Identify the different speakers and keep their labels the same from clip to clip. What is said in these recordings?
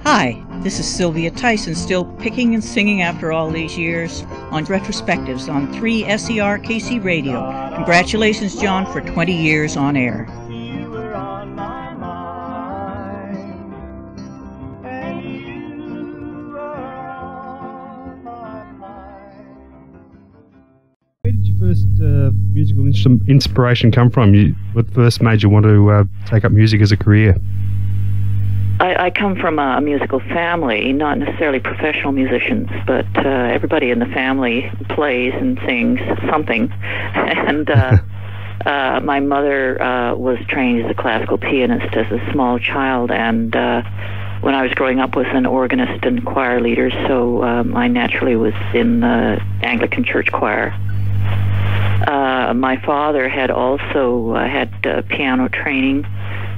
Speaker 1: Hi, this is Sylvia Tyson, still picking and singing after all these years on Retrospectives on 3SER-KC Radio. Congratulations, John, for 20 years on air.
Speaker 2: Where did your first musical inspiration come from? What first made you want to take up music as a career?
Speaker 3: I come from a musical family, not necessarily professional musicians, but everybody in the family plays and sings something. And my mother was trained as a classical pianist as a small child, and when I was growing up was an organist and choir leader, so I naturally was in the Anglican church choir. My father had also had piano training,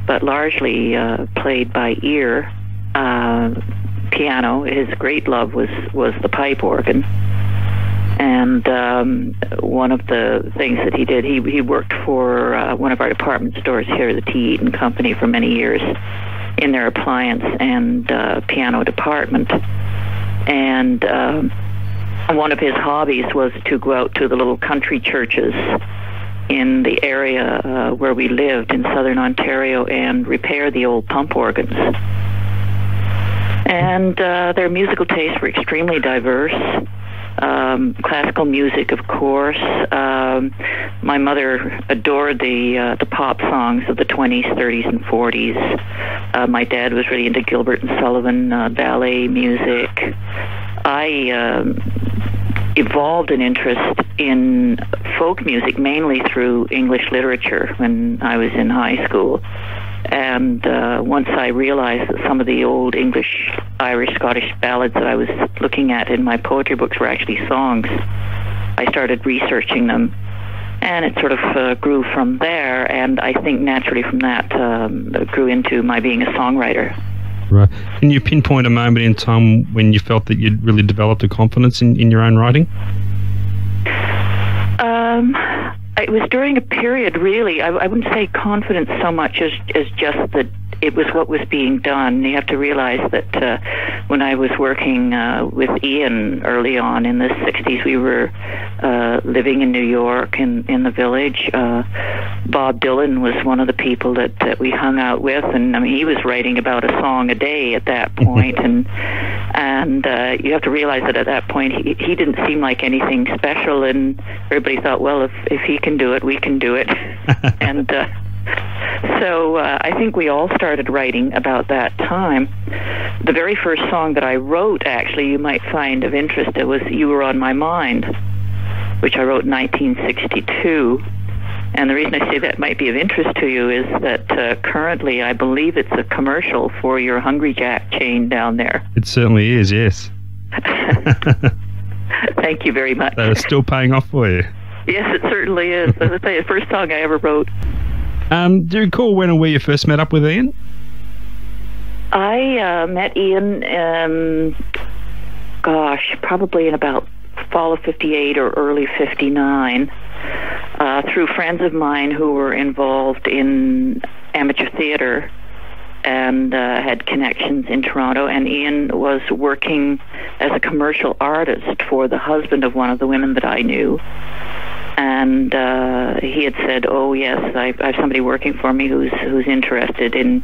Speaker 3: but largely played by ear piano. His great love was the pipe organ. And one of the things that he did, he worked for one of our department stores here, the T. Eaton Company, for many years in their appliance and piano department. And one of his hobbies was to go out to the little country churches in the area where we lived in southern Ontario and repair the old pump organs. And their musical tastes were extremely diverse. Classical music, of course. My mother adored the pop songs of the 20s, 30s, and 40s. My dad was really into Gilbert and Sullivan, ballet music. I evolved an interest in folk music mainly through English literature when I was in high school. And once I realized that some of the old English, Irish, Scottish ballads that I was looking at in my poetry books were actually songs, I started researching them. And it sort of grew from there, and I think naturally from that grew into my being a songwriter.
Speaker 2: Right. Can you pinpoint a moment in time when you felt that you'd really developed a confidence in your own writing?
Speaker 3: It was during a period, really. I wouldn't say confidence so much as just that it was what was being done. You have to realize that when I was working with Ian early on in the 60s, we were living in New York in the village. Bob Dylan was one of the people that we hung out with, and I mean, he was writing about a song a day at that point, and you have to realize that at that point he didn't seem like anything special, and everybody thought, well, if he can do it, we can do it. And so I think we all started writing about that time. The very first song that I wrote, actually, you might find of interest, it was You Were on My Mind, which I wrote in 1962. And the reason I say that might be of interest to you is that currently I believe it's a commercial for your Hungry Jack chain down there.
Speaker 2: It certainly is, yes.
Speaker 3: Thank you very much.
Speaker 2: They're still paying off for you.
Speaker 3: Yes, it certainly is. As I say, the first song I ever wrote.
Speaker 2: Do you recall when and where you first met up with Ian?
Speaker 3: I met Ian, probably in about fall of 58 or early 59, through friends of mine who were involved in amateur theater and had connections in Toronto. And Ian was working as a commercial artist for the husband of one of the women that I knew. And he had said, "Oh yes, I have somebody working for me who's interested in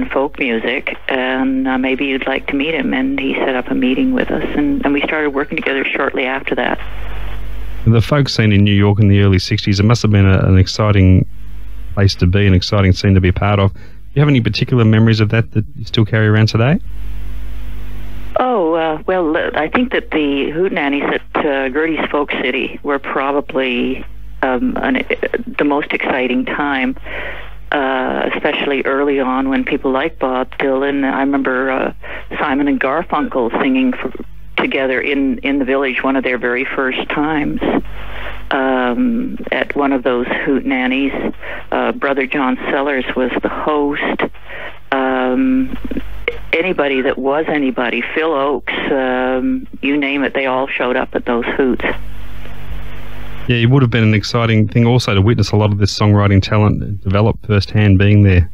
Speaker 3: folk music, and maybe you'd like to meet him." And he set up a meeting with us, and we started working together shortly after that.
Speaker 2: The folk scene in New York in the early 60s, it must have been an exciting place to be, an exciting scene to be a part of. Do you have any particular memories of that you still carry around today?
Speaker 3: Oh, well, I think that the hootenannies at Gertie's Folk City were probably the most exciting time, especially early on when people like Bob Dylan. I remember Simon and Garfunkel singing together in the village one of their very first times at one of those hootenannies. Brother John Sellers was the host. Anybody that was anybody, Phil Oakes, you name it, they all showed up at those hoots.
Speaker 2: Yeah, it would have been an exciting thing also to witness a lot of this songwriting talent develop firsthand being there.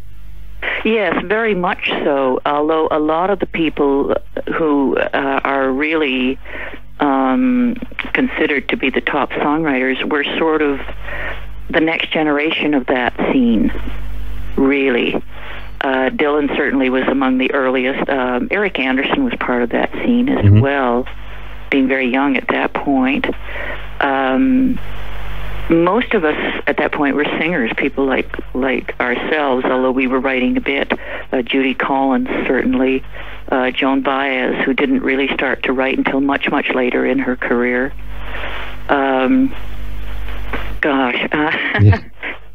Speaker 3: Yes, very much so. Although a lot of the people who are really considered to be the top songwriters were sort of the next generation of that scene, really. Dylan certainly was among the earliest. Eric Anderson was part of that scene as well, being very young at that point. Most of us at that point were singers, people like ourselves, although we were writing a bit. Judy Collins, certainly. Joan Baez, who didn't really start to write until much, much later in her career.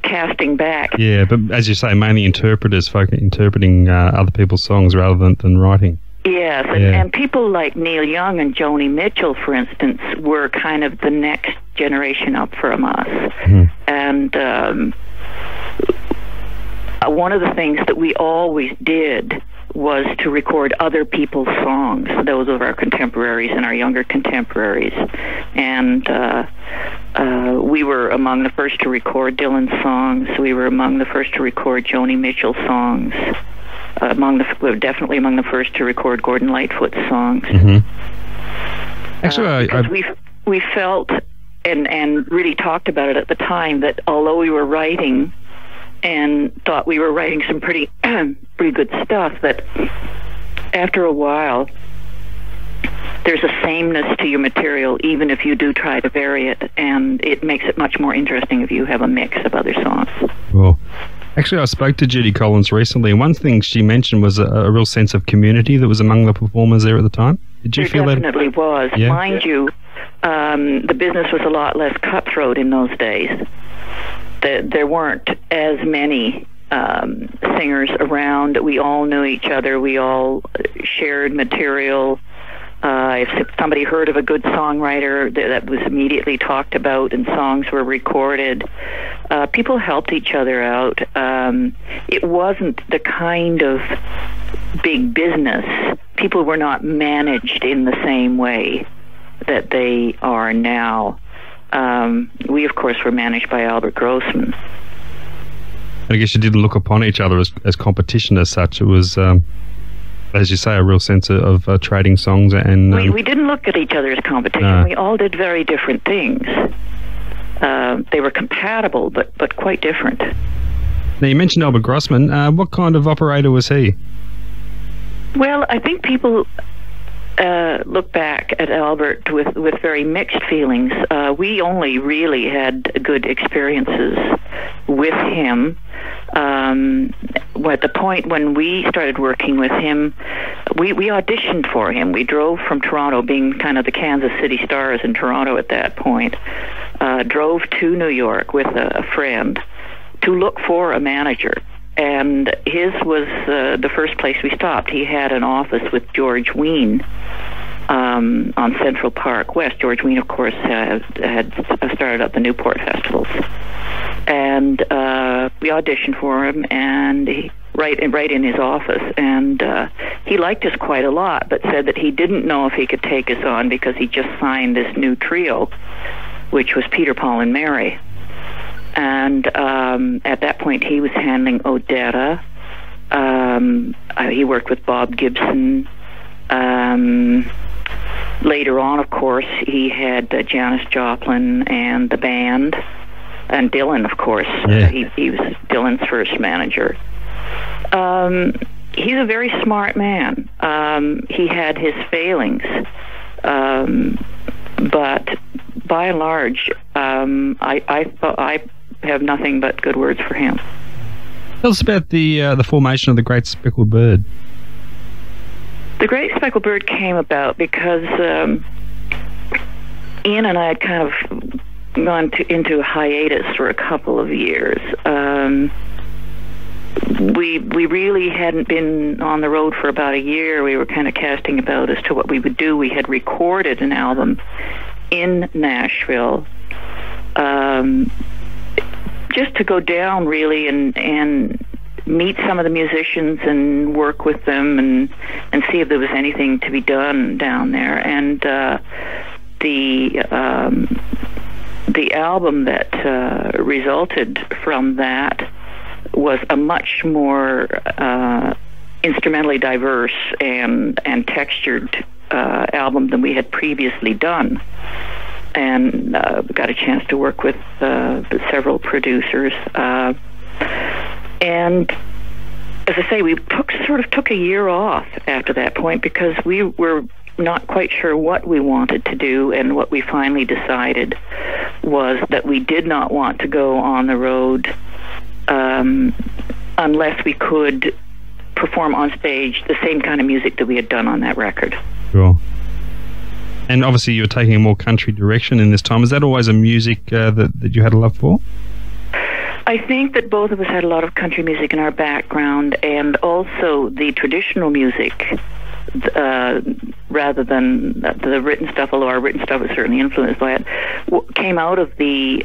Speaker 3: Casting back.
Speaker 2: Yeah, but as you say, mainly interpreters, interpreting other people's songs rather than writing.
Speaker 3: Yes, and people like Neil Young and Joni Mitchell, for instance, were kind of the next generation up from us. And one of the things that we always did was to record other people's songs, those of our contemporaries and our younger contemporaries. And we were among the first to record Dylan's songs. We were among the first to record Joni Mitchell's songs. Definitely among the first to record Gordon Lightfoot's songs.
Speaker 2: Actually,
Speaker 3: because we felt and really talked about it at the time that although we were writing and thought we were writing some pretty good stuff, that after a while there's a sameness to your material, even if you do try to vary it, and it makes it much more interesting if you have a mix of other songs.
Speaker 2: Well, actually, I spoke to Judy Collins recently, and one thing she mentioned was a real sense of community that was among the performers there at the time. Did you feel that?
Speaker 3: There definitely was. Yeah. Mind you, the business was a lot less cutthroat in those days. There weren't as many singers around. We all knew each other. We all shared material. If somebody heard of a good songwriter, that was immediately talked about and songs were recorded. People helped each other out. It wasn't the kind of big business. People were not managed in the same way that they are now. We, of course, were managed by Albert Grossman.
Speaker 2: I guess you didn't look upon each other as competition as such. It was, as you say, a real sense of trading songs. And
Speaker 3: we didn't look at each other as competition. No. We all did very different things. They were compatible, but quite different.
Speaker 2: Now, you mentioned Albert Grossman. What kind of operator was he?
Speaker 3: Well, I think people look back at Albert with very mixed feelings. We only really had good experiences with him. At the point when we started working with him, we auditioned for him. We drove from Toronto, being kind of the Kansas City Stars in Toronto at that point, drove to New York with a friend to look for a manager. And his was the first place we stopped. He had an office with George Wein on Central Park West. George Wein, of course, had started up the Newport festivals. And we auditioned for him, and right in his office. And he liked us quite a lot, but said that he didn't know if he could take us on because he just signed this new trio, which was Peter, Paul, and Mary. And at that point, he was handling Odetta. He worked with Bob Gibson. Later on, of course, he had Janis Joplin and the band. And Dylan, of course.
Speaker 2: Yeah.
Speaker 3: He was Dylan's first manager. He's a very smart man. He had his failings. But by and large, I have nothing but good words for him.
Speaker 2: Tell us about the formation of the Great Speckled Bird.
Speaker 3: The Great Speckled Bird came about because Ian and I had kind of gone into hiatus for a couple of years. We really hadn't been on the road for about a year. We were kind of casting about as to what we would do. We had recorded an album in Nashville, just to go down really and meet some of the musicians and work with them and see if there was anything to be done down there. And the album that resulted from that was a much more instrumentally diverse and textured album than we had previously done. And got a chance to work with several producers. And as I say, we took a year off after that point because we were not quite sure what we wanted to do, and what we finally decided was that we did not want to go on the road unless we could perform on stage the same kind of music that we had done on that record.
Speaker 2: Sure. And obviously you were taking a more country direction in this time. Is that always a music that you had a love for?
Speaker 3: I think that both of us had a lot of country music in our background, and also the traditional music, rather than the written stuff, although our written stuff was certainly influenced by it, came out of the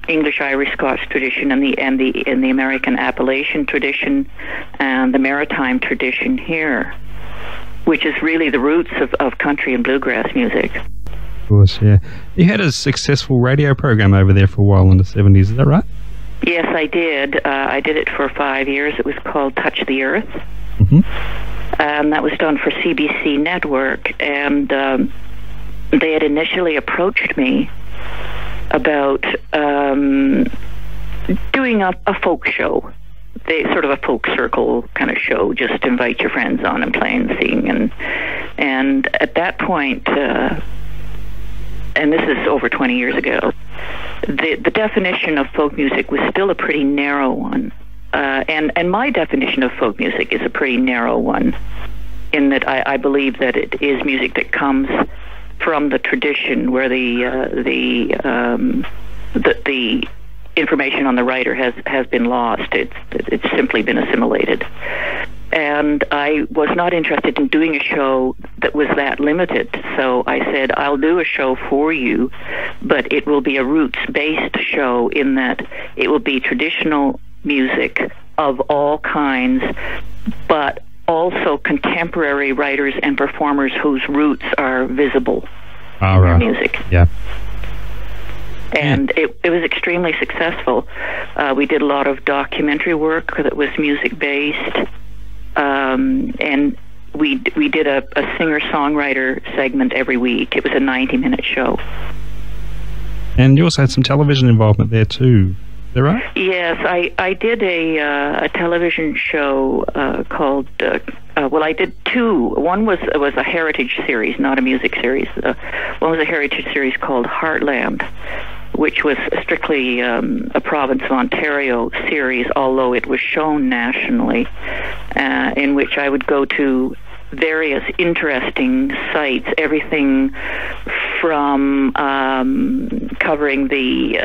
Speaker 3: English, Irish, Scots tradition and the American Appalachian tradition and the maritime tradition here, which is really the roots of country and bluegrass music.
Speaker 2: Of course, yeah. You had a successful radio program over there for a while in the 70s, is that right?
Speaker 3: Yes, I did. I did it for 5 years. It was called Touch the Earth.
Speaker 2: Mm-hmm.
Speaker 3: And that was done for CBC Network. And they had initially approached me about doing a folk show. Sort of a folk circle kind of show, just invite your friends on and play and sing. And at that point, and this is over 20 years ago, the definition of folk music was still a pretty narrow one. And my definition of folk music is a pretty narrow one, in that I believe that it is music that comes from the tradition where the information on the writer has been lost. It's simply been assimilated. And I was not interested in doing a show that was that limited. So I said, I'll do a show for you, but it will be a roots-based show in that it will be traditional music of all kinds, but also contemporary writers and performers whose roots are visible in their music.
Speaker 2: Yeah.
Speaker 3: And it was extremely successful. We did a lot of documentary work that was music-based. And we did a singer-songwriter segment every week. It was a 90-minute show. And
Speaker 2: you also had some television involvement there too, is that right?
Speaker 3: Yes, I did a television show called, I did two. One was a heritage series, not a music series. One was a heritage series called Heartland, which was strictly a province of Ontario series, although it was shown nationally, in which I would go to various interesting sites, everything from covering the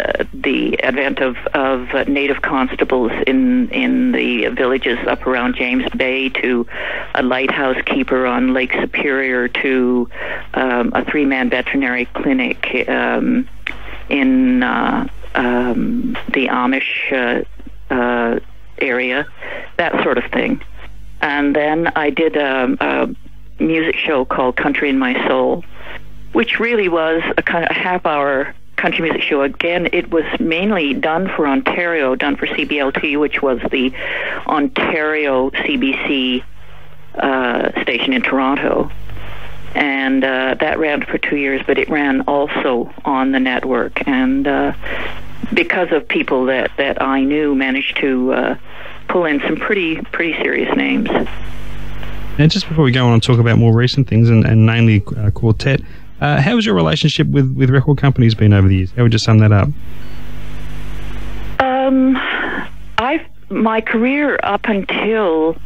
Speaker 3: advent of native constables in the villages up around James Bay, to a lighthouse keeper on Lake Superior, to a three-man veterinary clinic in the Amish area, that sort of thing. And then I did a music show called Country in My Soul, which really was a kind of a half-hour country music show. Again, it was mainly done for Ontario, done for CBLT, which was the Ontario CBC station in Toronto. And that ran for 2 years, but it ran also on the network. And because of people that I knew, managed to pull in some pretty serious names.
Speaker 2: Now, just before we go on and talk about more recent things, and namely Quartet, how has your relationship with record companies been over the years? How would you sum that up?
Speaker 3: My career up until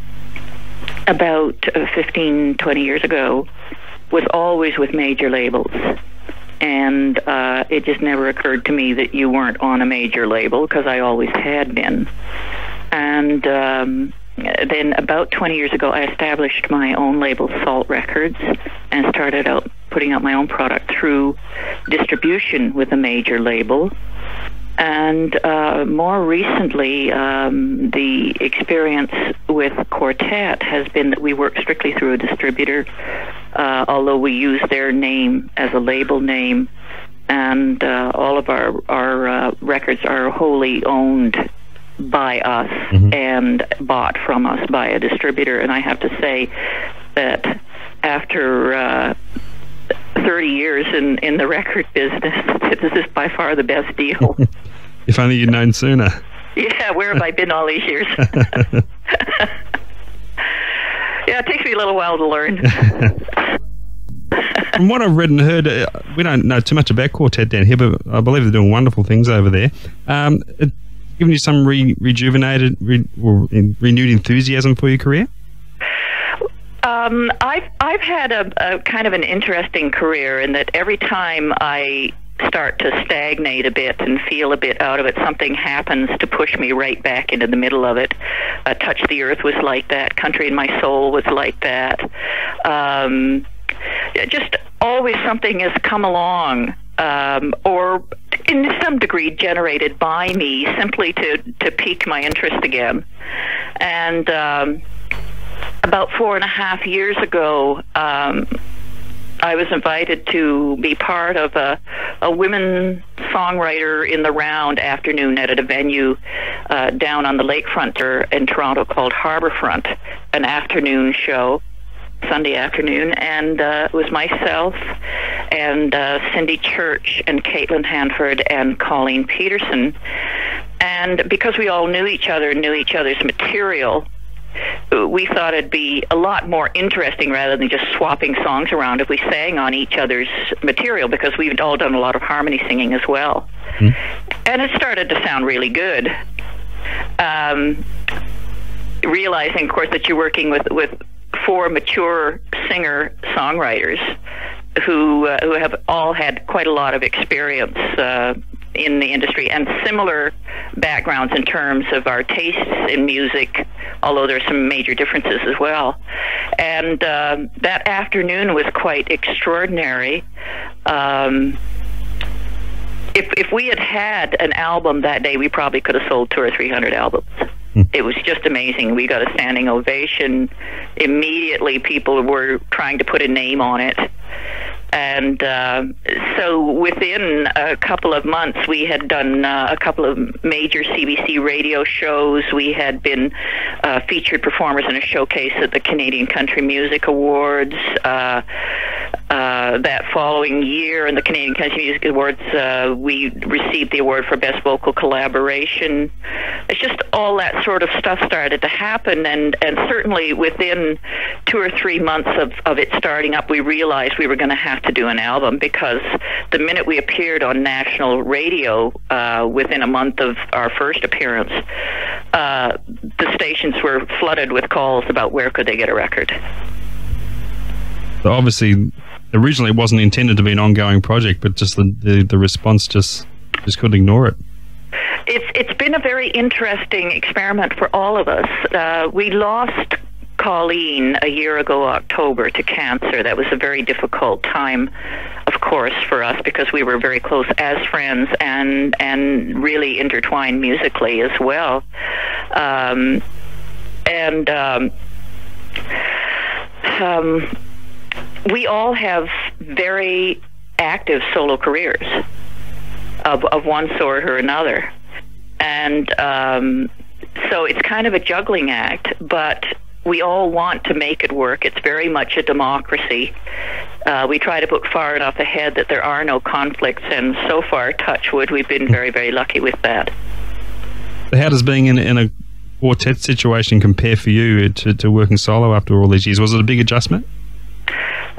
Speaker 3: about 15, 20 years ago was always with major labels. And it just never occurred to me that you weren't on a major label, because I always had been. And then about 20 years ago, I established my own label, Salt Records, and started out putting out my own product through distribution with a major label. And more recently, the experience with Quartet has been that we work strictly through a distributor, although we use their name as a label name, and all of our records are wholly owned by us and bought from us by a distributor. And I have to say that after 30 years in the record business, this is by far the best deal.
Speaker 2: If only you'd known sooner.
Speaker 3: Yeah, where have I been all these years? Yeah, it takes me a little while to learn.
Speaker 2: From what I've read and heard, we don't know too much about Quartet down here, but I believe they're doing wonderful things over there. It given you some renewed enthusiasm for your career?
Speaker 3: I've had a kind of an interesting career in that every time I start to stagnate a bit and feel a bit out of it, something happens to push me right back into the middle of it. Touch the Earth was like that. Country in My Soul was like that. Just always something has come along, or in some degree generated by me, simply to pique my interest again. And about 4.5 years ago, I was invited to be part of a women songwriter in the round afternoon at a venue down on the lakefront in Toronto called Harbourfront, an afternoon show, Sunday afternoon, and it was myself and Cindy Church and Caitlin Hanford and Colleen Peterson. And because we all knew each other and knew each other's material, we thought it'd be a lot more interesting rather than just swapping songs around if we sang on each other's material, because we've all done a lot of harmony singing as well. And it started to sound really good. Realizing, of course, that you're working with 4 mature singer-songwriters who have all had quite a lot of experience in the industry and similar backgrounds in terms of our tastes in music, although there's some major differences as well. And that afternoon was quite extraordinary. If we had had an album that day, we probably could have sold 200 or 300 albums. It was just amazing. We got a standing ovation. Immediately, people were trying to put a name on it. And so within a couple of months, we had done a couple of major CBC radio shows. We had been featured performers in a showcase at the Canadian Country Music Awards. That following year in the Canadian Country Music Awards, we received the award for Best Vocal Collaboration. It's just all that sort of stuff started to happen, and certainly within 2 or 3 months of it starting up, we realized we were going to have to do an album, because the minute we appeared on national radio, within a month of our first appearance, the stations were flooded with calls about where could they get a record.
Speaker 2: So obviously, originally it wasn't intended to be an ongoing project, but just the response just couldn't ignore it.
Speaker 3: It's been a very interesting experiment for all of us. We lost Colleen a year ago, October, to cancer. That was a very difficult time, of course, for us, because we were very close as friends and really intertwined musically as well. We all have very active solo careers of one sort or another. And so it's kind of a juggling act, but we all want to make it work. It's very much a democracy. We try to put far enough ahead that there are no conflicts, and so far, touch wood, we've been very, very lucky with that.
Speaker 2: How does being in a quartet situation compare for you to working solo after all these years? Was it a big adjustment?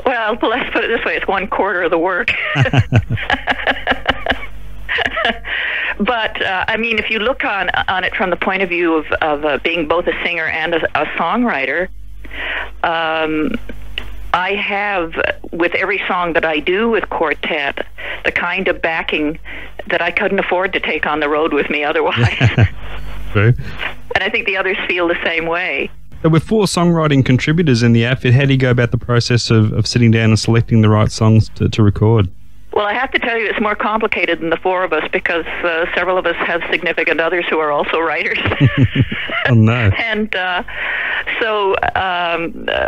Speaker 3: Well, let's put it this way, it's 1/4 of the work. But, I mean, if you look on it from the point of view of being both a singer and a songwriter, I have, with every song that I do with Quartet, the kind of backing that I couldn't afford to take on the road with me otherwise.
Speaker 2: True.
Speaker 3: And I think the others feel the same way.
Speaker 2: So with 4 songwriting contributors in the outfit, how do you go about the process of sitting down and selecting the right songs to record?
Speaker 3: Well, I have to tell you, it's more complicated than the 4 of us, because several of us have significant others who are also writers.
Speaker 2: Oh, no.
Speaker 3: And so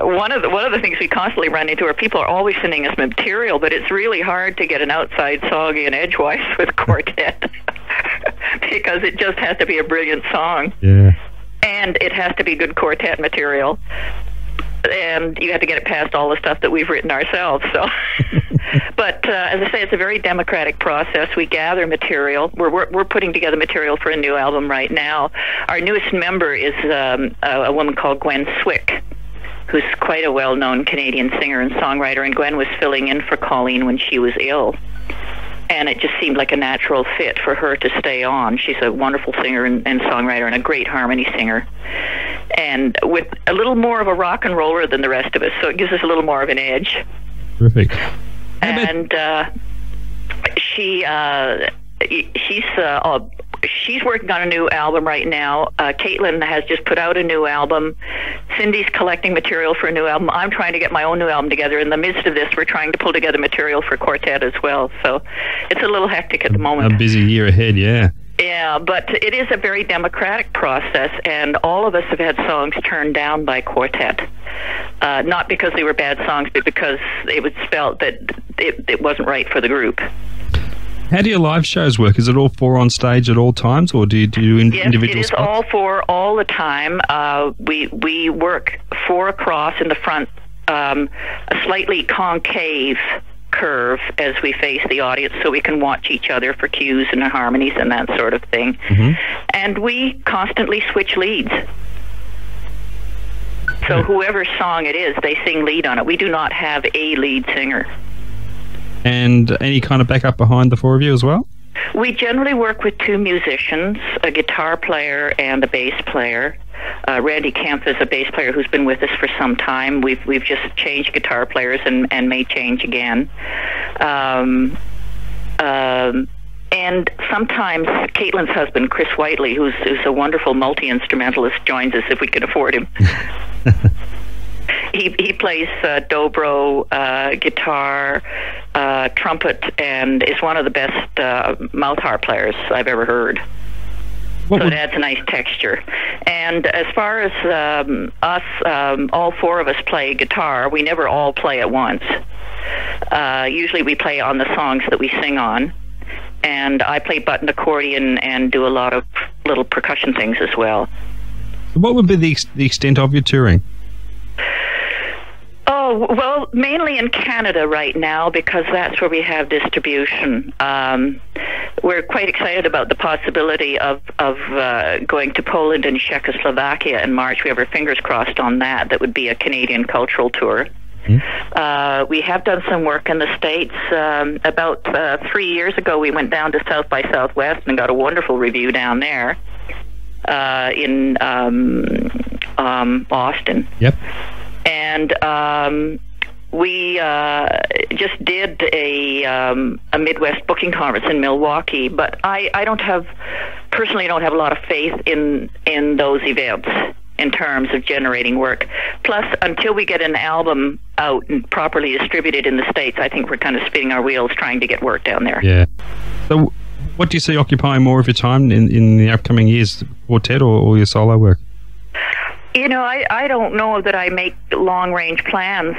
Speaker 3: one of the things we constantly run into are people are always sending us material, but it's really hard to get an outside song in edgewise with Quartet. because it just has to be a brilliant song.
Speaker 2: Yeah.
Speaker 3: And it has to be good quartet material. And you have to get it past all the stuff that we've written ourselves. So, but as I say, it's a very democratic process. We gather material. We're putting together material for a new album right now. Our newest member is a woman called Gwen Swick, who's quite a well-known Canadian singer and songwriter. And Gwen was filling in for Colleen when she was ill. And it just seemed like a natural fit for her to stay on. She's a wonderful singer and songwriter and a great harmony singer. And with a little more of a rock and roller than the rest of us, so it gives us a little more of an edge.
Speaker 2: Terrific.
Speaker 3: And she's working on a new album right now. Caitlin has just put out a new album. Cindy's collecting material for a new album. I'm trying to get my own new album together. In the midst of this, we're trying to pull together material for quartet as well. So it's a little hectic at the moment.
Speaker 2: A busy year ahead, yeah.
Speaker 3: Yeah, but it is a very democratic process, and all of us have had songs turned down by quartet. Not because they were bad songs, but because it was felt that it wasn't right for the group.
Speaker 2: How do your live shows work? Is it all four on stage at all times, or do you do individual
Speaker 3: Yes, it is
Speaker 2: spots?
Speaker 3: all four all the time. We work four across in the front, a slightly concave curve as we face the audience, so we can watch each other for cues and harmonies and that sort of thing. Mm-hmm. And we constantly switch leads. So whoever song it is, they sing lead on it. We do not have a lead singer. And
Speaker 2: any kind of backup behind the four of you as well?
Speaker 3: We generally work with two musicians, a guitar player and a bass player. Randy Kempf is a bass player who's been with us for some time. We've just changed guitar players and may change again. And sometimes Caitlin's husband, Chris Whiteley, who's a wonderful multi-instrumentalist, joins us if we can afford him. He plays dobro, guitar, trumpet, and is one of the best mouth harp players I've ever heard. So it adds a nice texture. And as far as us, all four of us play guitar. We never all play at once. Usually we play on the songs that we sing on. And I play button accordion and do a lot of little percussion things as well.
Speaker 2: What would be the extent of your touring?
Speaker 3: Oh, well, mainly in Canada right now, because that's where we have distribution. We're quite excited about the possibility of going to Poland and Czechoslovakia in March. We have our fingers crossed on that. That would be a Canadian cultural tour. Mm-hmm. We have done some work in the States. About 3 years ago, we went down to South by Southwest and got a wonderful review down there in Austin.
Speaker 2: Yep.
Speaker 3: And we just did a Midwest booking conference in Milwaukee, but I personally don't have a lot of faith in those events in terms of generating work. Plus, until we get an album out and properly distributed in the States, I think we're kind of spinning our wheels trying to get work down there.
Speaker 2: Yeah. So what do you see occupying more of your time in the upcoming years, quartet or your solo work?
Speaker 3: You know, I don't know that I make long-range plans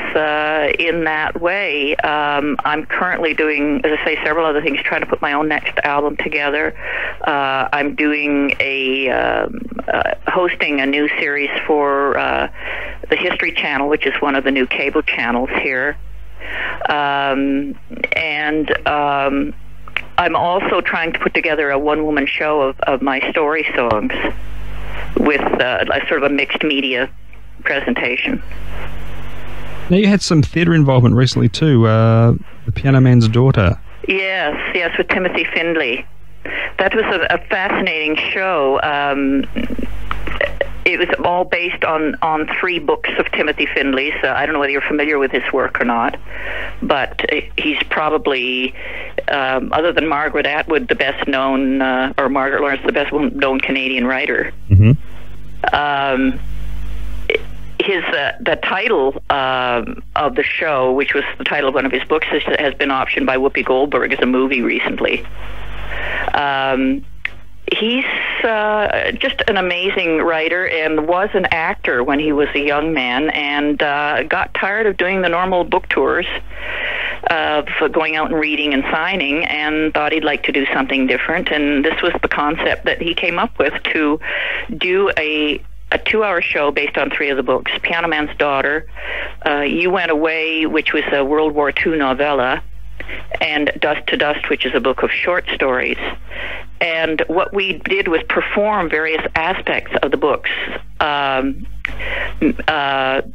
Speaker 3: in that way. I'm currently doing, as I say, several other things, trying to put my own next album together. I'm doing hosting a new series for the History Channel, which is one of the new cable channels here. And I'm also trying to put together a one-woman show of my story songs, with a sort of a mixed media presentation.
Speaker 2: Now, you had some theatre involvement recently too, The Piano Man's Daughter.
Speaker 3: Yes, with Timothy Findlay. That was a fascinating show. It was all based on 3 books of Timothy Findlay's. I don't know whether you're familiar with his work or not, but he's probably, other than Margaret Atwood, the best known, or Margaret Lawrence, the best known Canadian writer. Mm-hmm. The title of the show, which was the title of one of his books, has been optioned by Whoopi Goldberg as a movie recently. He's just an amazing writer and was an actor when he was a young man, and got tired of doing the normal book tours of going out and reading and signing, and thought he'd like to do something different. And this was the concept that he came up with, to do a 2-hour show based on 3 of the books: Piano Man's Daughter, You Went Away, which was a World War II novella, and Dust to Dust, which is a book of short stories. And what we did was perform various aspects of the books.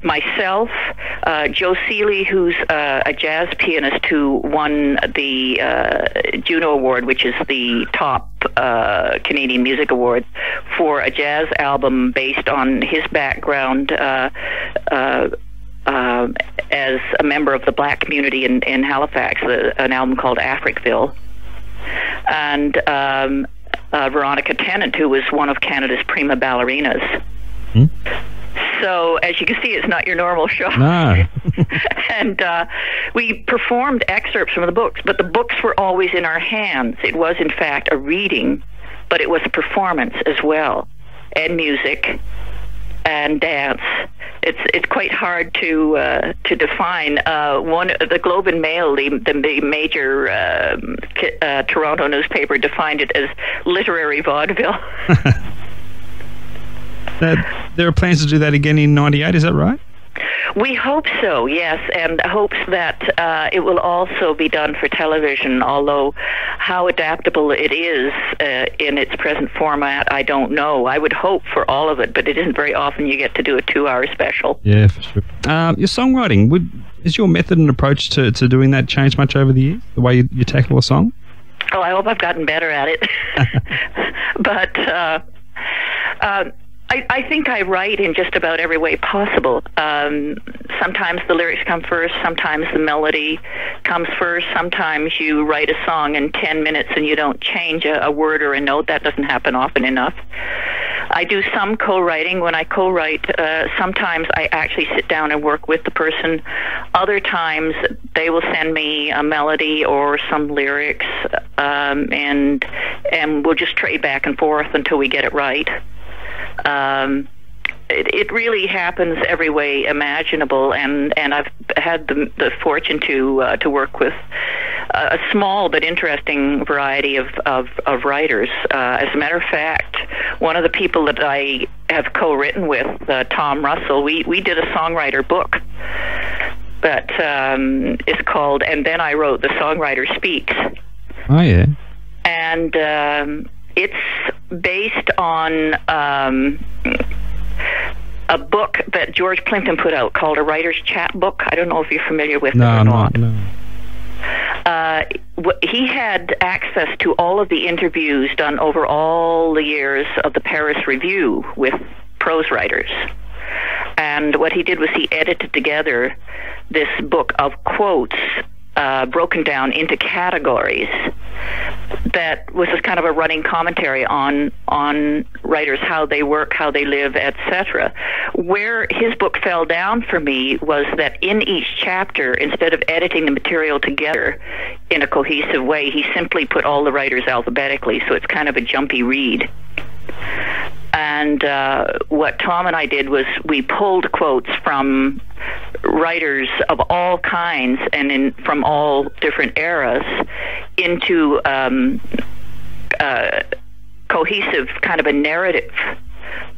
Speaker 3: Myself, Joe Seeley, who's a jazz pianist who won the Juno Award, which is the top Canadian Music Award, for a jazz album based on his background as a member of the black community in Halifax, an album called Africville. And Veronica Tennant, who was one of Canada's prima ballerinas. So, as you can see, it's not your normal show.
Speaker 2: No.
Speaker 3: And we performed excerpts from the books, but the books were always in our hands. It was, in fact, a reading, but it was a performance as well, and music and dance. It's quite hard to define. The Globe and Mail, the major Toronto newspaper, defined it as literary vaudeville.
Speaker 2: There are plans to do that again in '98, is that right?
Speaker 3: We hope so, yes, and hopes that it will also be done for television, although how adaptable it is in its present format, I don't know. I would hope for all of it, but it isn't very often you get to do a 2-hour special.
Speaker 2: Yeah, for sure. Your songwriting, is your method and approach to doing that changed much over the years, the way you tackle a song?
Speaker 3: Oh, I hope I've gotten better at it. But I think I write in just about every way possible. Sometimes the lyrics come first, sometimes the melody comes first, sometimes you write a song in 10 minutes and you don't change a word or a note. That doesn't happen often enough. I do some co-writing. When I co-write, sometimes I actually sit down and work with the person. Other times they will send me a melody or some lyrics, and we'll just trade back and forth until we get it right. It really happens every way imaginable, and I've had the fortune to work with a small but interesting variety of writers. As a matter of fact, one of the people that I have co-written with, Tom Russell, we did a songwriter book that is called "And Then I Wrote, the Songwriter Speaks."
Speaker 2: Oh, yeah.
Speaker 3: And it's based on a book that George Plimpton put out called A Writer's Chat Book. I don't know if you're familiar with it or not.
Speaker 2: No.
Speaker 3: He had access to all of the interviews done over all the years of the Paris Review with prose writers. And what he did was he edited together this book of quotes broken down into categories that was just kind of a running commentary on writers, how they work, how they live, etc. Where his book fell down for me was that in each chapter, instead of editing the material together in a cohesive way, he simply put all the writers alphabetically, so it's kind of a jumpy read. And what Tom and I did was we pulled quotes from writers of all kinds and from all different eras into cohesive kind of a narrative,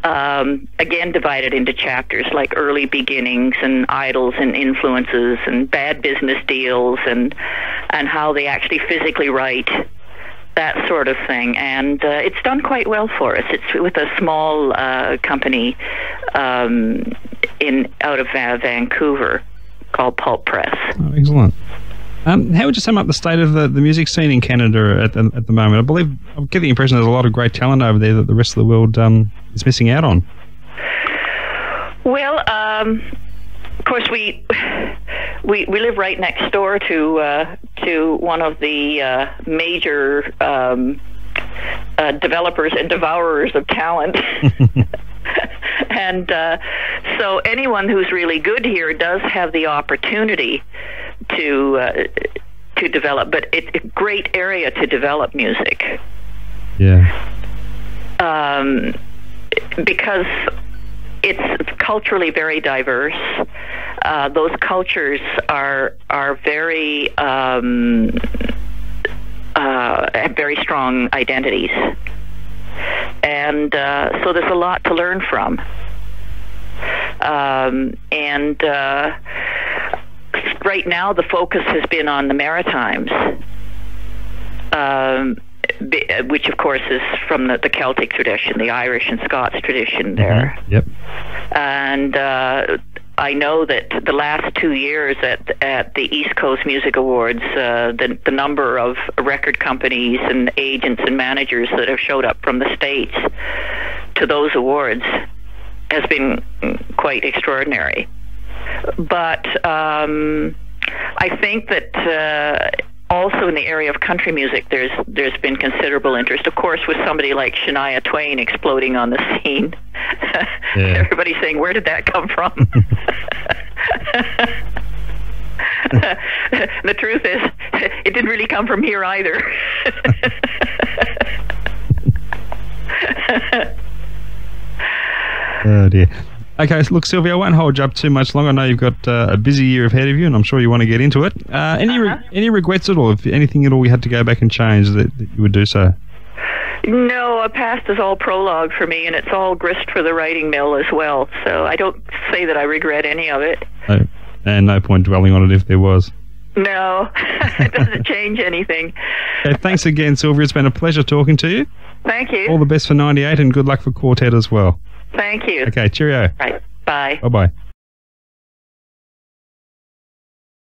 Speaker 3: again divided into chapters like early beginnings and idols and influences and bad business deals and how they actually physically write, that sort of thing. And it's done quite well for us. It's with a small company out of Vancouver called Pulp Press.
Speaker 2: Oh, excellent. How would you sum up the state of the music scene in Canada at the moment? I get the impression there's a lot of great talent over there that the rest of the world is missing out on.
Speaker 3: Well, of course, we live right next door to one of the major developers and devourers of talent. And so anyone who's really good here does have the opportunity to develop, but it's a great area to develop music.
Speaker 2: Yeah.
Speaker 3: Because it's culturally very diverse. those cultures are very have very strong identities, and so there's a lot to learn from. And right now, the focus has been on the Maritimes, which of course is from the Celtic tradition, the Irish and Scots tradition there.
Speaker 2: Mm-hmm. Yep.
Speaker 3: And I know that the last 2 years at the East Coast Music Awards, the number of record companies and agents and managers that have showed up from the States to those awards has been quite extraordinary. But I think that also in the area of country music, there's been considerable interest. Of course, with somebody like Shania Twain exploding on the scene, everybody's saying, "Where did that come from?" The truth is, it didn't really come from here either.
Speaker 2: Oh dear. Okay, so look, Sylvia, I won't hold you up too much longer. I know you've got a busy year ahead of you, and I'm sure you want to get into it. Any regrets at all? If anything at all you had to go back and change, that you would do so?
Speaker 3: No, a past is all prologue for me, and it's all grist for the writing mill as well. So I don't say that I regret any of it.
Speaker 2: No, and no point dwelling on it if there was.
Speaker 3: No, it doesn't change anything.
Speaker 2: Okay, thanks again, Sylvia. It's been a pleasure talking to you.
Speaker 3: Thank you.
Speaker 2: All the best for 98, and good luck for Quartet as well.
Speaker 3: Thank you.
Speaker 2: Okay, cheerio.
Speaker 3: Right. Bye.
Speaker 2: Bye-bye.